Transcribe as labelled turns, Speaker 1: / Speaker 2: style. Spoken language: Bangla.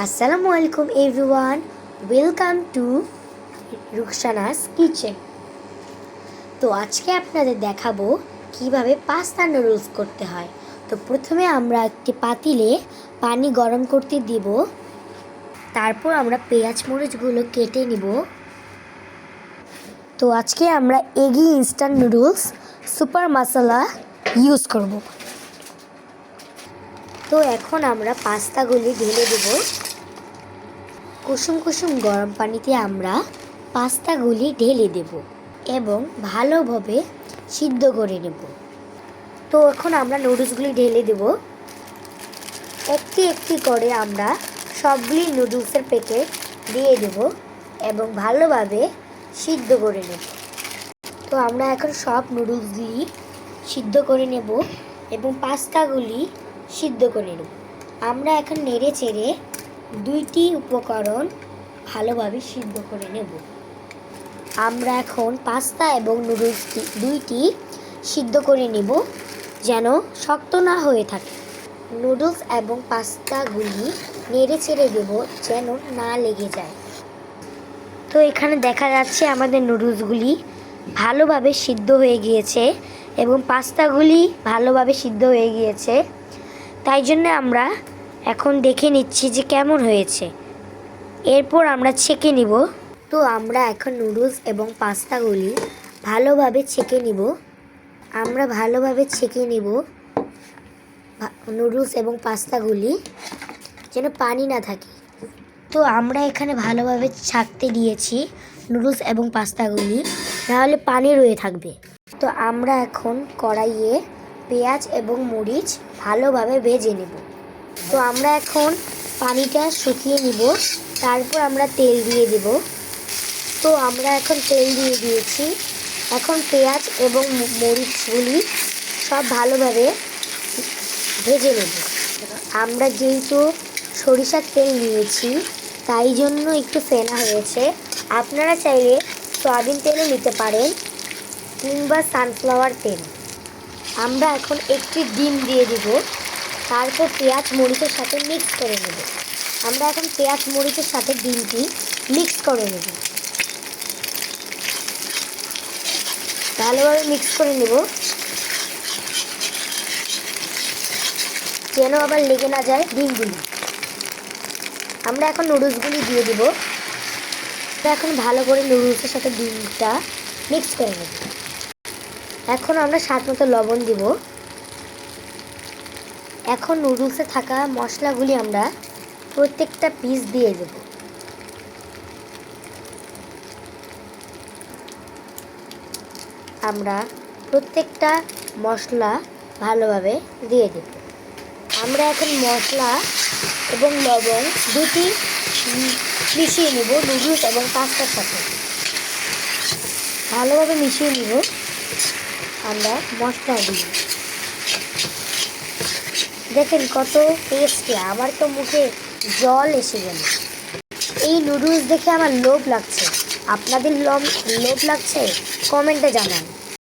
Speaker 1: আসসালামু আলাইকুম এভরিওয়ান, ওয়েলকাম টু রুকসানাস কিচেন। তো আজকে আপনাদের দেখাবো কিভাবে পাস্তা নুডলস করতে হয়। তো প্রথমে আমরা একটি পাতিলে পানি গরম করতে দিব, তারপর আমরা পেঁয়াজ মরিচগুলো কেটে নিব। তো আজকে আমরা এগি ইনস্ট্যান্ট নুডলস সুপার মশলা ইউজ করব। তো এখন আমরা পাস্তাগুলি ঢেলে দেব। কুসুম কুসুম গরম পানিতে আমরা পাস্তাগুলি ঢেলে দেব এবং ভালোভাবে সিদ্ধ করে নেব। তো এখন আমরা নুডলসগুলি ঢেলে দেব। একটি একটি করে আমরা সবগুলি নুডলসের প্যাকেট দিয়ে দেব এবং ভালোভাবে সিদ্ধ করে নেব। তো আমরা এখন সব নুডলসগুলি সিদ্ধ করে নেব এবং পাস্তাগুলি সিদ্ধ করে নেব। আমরা এখন নেড়ে চেড়ে দুইটি উপকরণ ভালোভাবে সিদ্ধ করে নেব। আমরা এখন পাস্তা এবং নুডলসটি দুইটি সিদ্ধ করে নেব যেন শক্ত না হয়ে থাকে। নুডলস এবং পাস্তাগুলি নেড়ে চেড়ে দেব যেন না লেগে যায়। তো এখানে দেখা যাচ্ছে আমাদের নুডলসগুলি ভালোভাবে সিদ্ধ হয়ে গিয়েছে এবং পাস্তাগুলি ভালোভাবে সিদ্ধ হয়ে গিয়েছে। তাই জন্য আমরা এখন দেখে নিচ্ছি যে কেমন হয়েছে, এরপর আমরা ছেঁকে নিব। তো আমরা এখন নুডলস এবং পাস্তাগুলি ভালোভাবে ছেঁকে নিব। আমরা ভালোভাবে ছেঁকে নিব নুডলস এবং পাস্তাগুলি যেন পানি না থাকে। তো আমরা এখানে ভালোভাবে ছাঁকতে দিয়েছি নুডলস এবং পাস্তাগুলি, নাহলে পানি রয়ে থাকবে। তো আমরা এখন কড়াইয়ে পেঁয়াজ এবং মরিচ ভালোভাবে ভেজে নেব। তো আমরা এখন পানিটা শুকিয়ে নিব, তারপর আমরা তেল দিয়ে দেব। তো আমরা এখন তেল দিয়ে দিয়েছি। এখন পেঁয়াজ এবং মরিচগুলি সব ভালোভাবে ভেজে নেব। আমরা যেহেতু সরিষার তেল নিয়েছি তাই জন্য একটু ফেনা হয়েছে। আপনারা চাইলে সয়াবিন তেলও নিতে পারেন কিংবা সানফ্লাওয়ার তেল। আমরা এখন একটি ডিম দিয়ে দিব, তারপর পেঁয়াজ মরিচের সাথে মিক্স করে নেব। আমরা এখন পেঁয়াজ মরিচের সাথে ডিমটি মিক্স করে নেব, ভালোভাবে মিক্স করে নেব যেন আবার লেগে না যায় ডিমগুলি। আমরা এখন নুডলসগুলি দিয়ে দিব। এখন ভালো করে নুডলসের সাথে ডিমটা মিক্স করে নেব। এখন আমরা স্বাদ মতো লবণ দিব। এখন নুডলসে থাকা মশলাগুলি আমরা প্রত্যেকটা পিস দিয়ে দেব। আমরা প্রত্যেকটা মশলা ভালোভাবে দিয়ে দেব। আমরা এখন মশলা এবং লবণ দুটি মিশিয়ে নেব নুডলস এবং পাস্তার সাথে। ভালোভাবে মিশিয়ে নেব আমরা মশলাগুলি। দেখেন কত টেস্টি, আমার তো মুখে জল এসে গেল। এই নুডলস দেখে আমার লোভ লাগছে। আপনাদের লোভ লাগছে? কমেন্টে জানান।